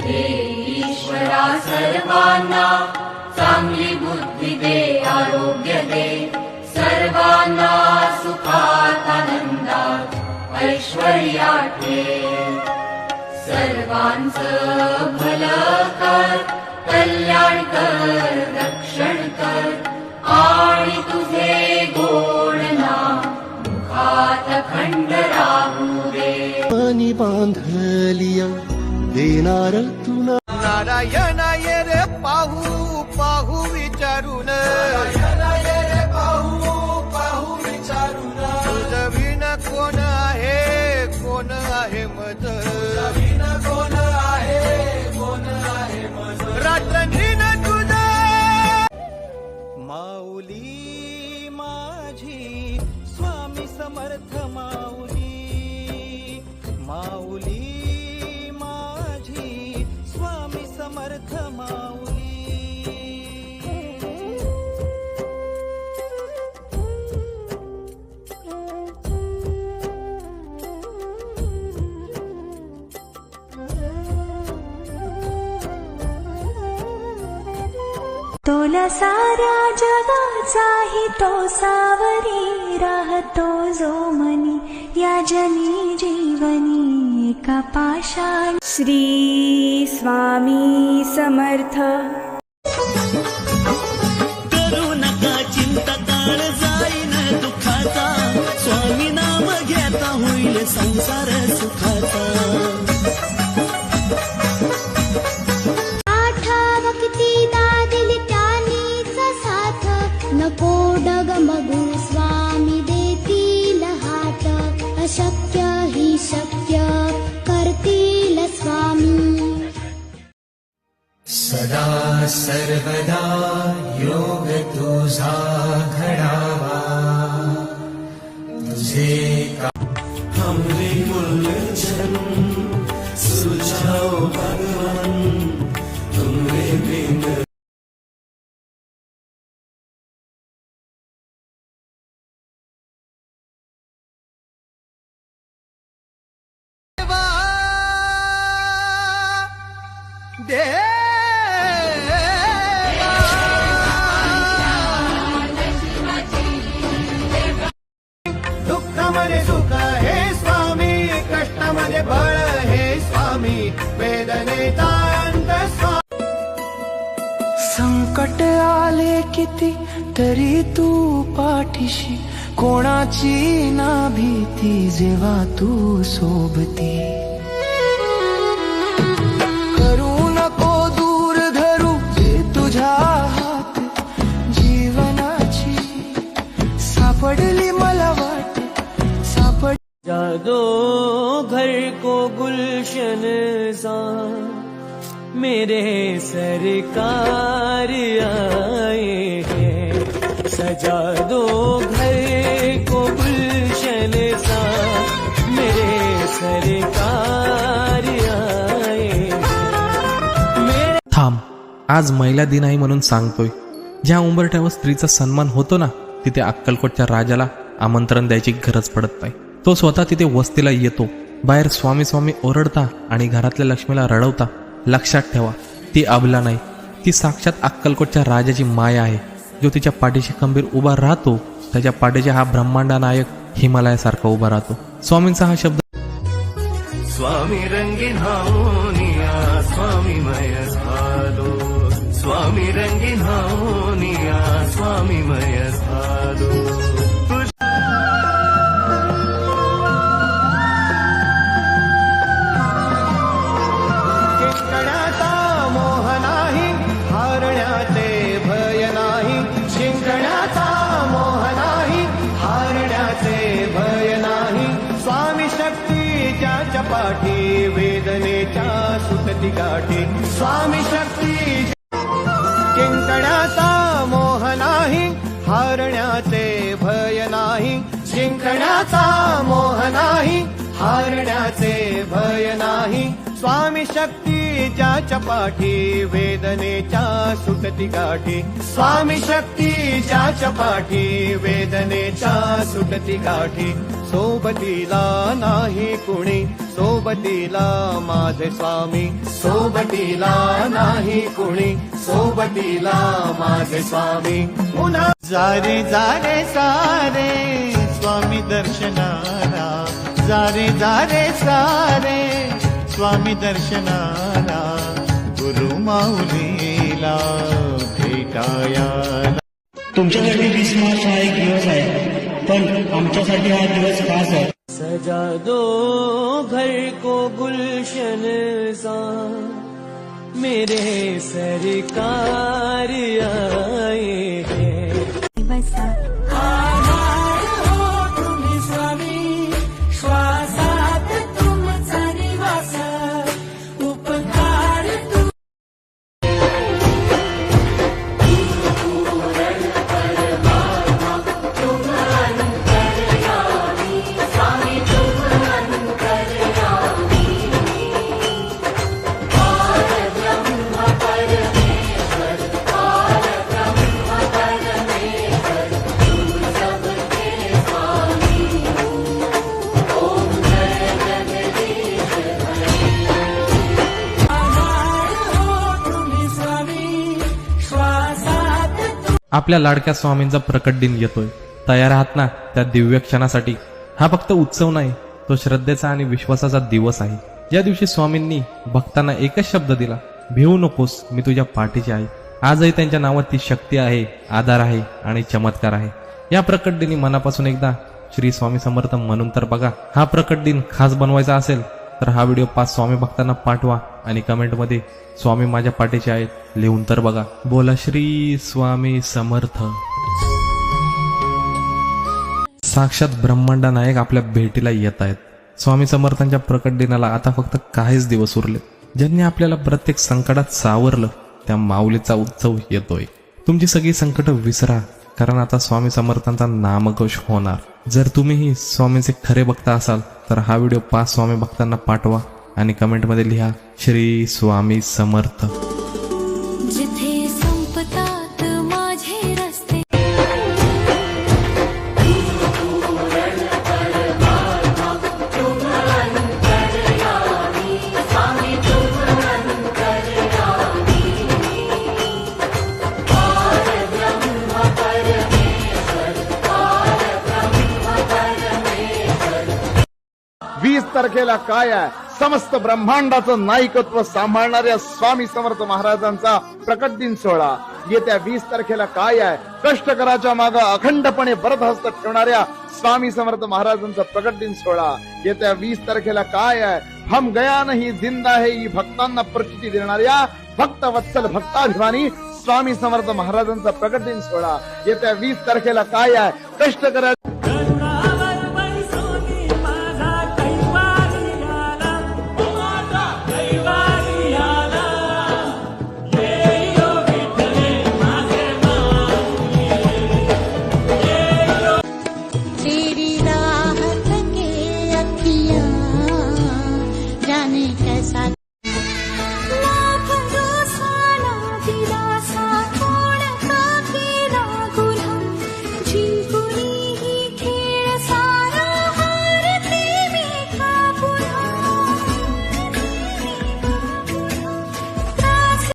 हे ईश्वरा सर्वांना चांगली बुद्धी दे, आरोग्य दे, सर्वांना सुखात आनंदात ऐश्वर्यात ठेव. सर्वांचं भलं कर, कल्याण कर, रक्षण कर आणि तुझे गोड नाम मुखात अखंड राहू दे. पाणी बांधलिया देणार तुला नारायण ये रे पाहू पाहू विचारून, तुझ विण कोण आहे, कोण आहे मज, रात्रंदिन तुझ. माऊली माझी स्वामी समर्थ माऊली, माऊली माझी स्वामी समर्थ माऊली. तोला साऱ्या जगाचाही तो सावरी राहतो जो मनी, या जनी जीवनी एका पाषाण. श्री स्वामी समर्थ. करू नका चिंता, काळ जाईन दुःखाचा, स्वामी नाम घेता होईल संसार सुखाचा. नको डगमगू स्वामी देतील हात, अशक्य ही शक्य करतील स्वामी. सदा सर्वदा योग तुझा घडावा, तुझे हमरे गुलशन सुझाव भगवान, तुमरे बिन दुःखामध्ये सुख हे स्वामी, कष्टामध्ये बळ हे स्वामी, वेदनेचा अंत स्वामी. संकट आले किती तरी तू पाठीशी, कोणाची ना भीती जेव्हा तू सोबती. करू नको दूर धरू जे तुझ्या हात, जीवनाची सापडली मला वाट, सापड. जादो घर को गुलशन सा मेरे सरकार आए हैं, सजा दो घर को गुलशन सा मेरे सरकार आए हैं. थांब, आज महिला दिन आहे म्हणून सांगतोय. ज्या उंबरठ्यावर स्त्रीचा सन्मान होतो ना, तिथे अक्कलकोटच्या राजाला आमंत्रण द्यायची गरज पडत नाही. तो स्वतः तिथे वस्तीला येतो. बाहेर स्वामी स्वामी ओरडता आणि घरातल्या लक्ष्मीला रडवता. लक्षात ठेवा, ती अबला नाही, ती साक्षात अक्कलकोटच्या राजाची माया आहे, जो तिच्या पाठीशी खंबीर उभा राहतो. त्याच्या पाठीशी हा ब्रह्मांडा नायक हिमालयासारखा उभा राहतो. स्वामींचा हा शब्द. स्वामी रंगीन हाओनिया स्वामी मय झालो, स्वामी रंगीन हाओनिया स्वामी मय झालो. शिंकण्याचा मोह नाही, हारण्याचे भय नाही, शिंकण्याचा मोह नाही, हारण्याचे भय नाही. स्वामी शक्तीच्या चपाठी, वेदनेच्या सुटती गाठी, स्वामी शक्ती. शिंकण्याचा मोह नाही, हारण्याचे भय नाही, शिंकण्याचा मोह नाही, हारण्याचे भय नाही. स्वामी शक्तीच्या चपाठी, वेदनेच्या सुटती गाठी, स्वामी शक्तीच्या चपाठी, वेदनेच्या सुटती गाठी. सोबतीला नाही कुणी, सोबतीला माझे स्वामी, सोबतीला नाही कुणी, सोबतीला माझे स्वामी. पुन्हा जारे जारे सारे स्वामी दर्शनाला, जारे जारे सारे स्वामी दर्शनाला, गुरु माऊलीला भेटाया. तुमच्यासाठी 20 मार्च हा एक दिवस आहे, पण आमच्यासाठी हा दिवस खास आहे. सजा दो घर को गुलशन सा, मेरे सरकार आए हैं. आधार हो तुम्ही स्वामी, श्वासात तुमचा निवास, उपकार आपल्या लाडक्या स्वामींचा प्रकट दिन येतोय. तयार आहात ना त्या दिव्य क्षणासाठी? हा फक्त उत्सव नाही, तो श्रद्धेचा आणि विश्वासाचा दिवस आहे. या दिवशी स्वामींनी भक्तांना एकच शब्द दिला, भिवू नकोस, मी तुझ्या पाठीची आहे. आजही त्यांच्या नावात ती शक्ती आहे, आधार आहे आणि चमत्कार आहे. या प्रकट दिनी मनापासून एकदा श्री स्वामी समर्थ म्हणून तर बघा. हा प्रकट दिन खास बनवायचा असेल तर हा व्हिडिओ 5 स्वामी भक्तांना पाठवा आणि कमेंटमध्ये स्वामी माझ्या पाठीचे आहेत लिहून तर बघा. बोला श्री स्वामी समर्थ. साक्षात ब्रह्मांड नायक आपल्या भेटीला येत आहेत. स्वामी समर्थांच्या प्रकट दिनाला आता फक्त काहीच दिवस उरले. ज्यांनी आपल्याला प्रत्येक संकटात सावरलं त्या माऊलीचा उत्सव येतोय. तुमची सगळी संकट विसरा, कारण आता स्वामी समर्थांचा नामघोष होणार. जर तुम्हीही स्वामींचे खरे भक्त असाल तर हा व्हिडिओ 5 स्वामी भक्तांना पाठवा आणि कमेंटमध्ये लिहा श्री स्वामी समर्थ. जिथे संपतात माझे रस्ते, वीस तारखेला काय आहे? समस्त ब्रह्मांडाचं नायकत्व सांभाळणाऱ्या स्वामी समर्थ महाराजांचा प्रकट दिन सोहळा. येत्या 20 तारखेला काय आहे? कष्टकराच्या मागे अखंडपणे बरदहस्त ठेवणाऱ्या स्वामी समर्थ महाराजांचा प्रकट दिन सोहळा. येत्या 20 तारखेला काय आहे? हम गया नहीं जिंदा है ही भक्तांना प्रचिती देणाऱ्या भक्त वत्सल भक्ताभिमानी स्वामी समर्थ महाराजांचा प्रकट दिन सोहळा. येत्या 20 तारखेला काय आहे? कष्टकरा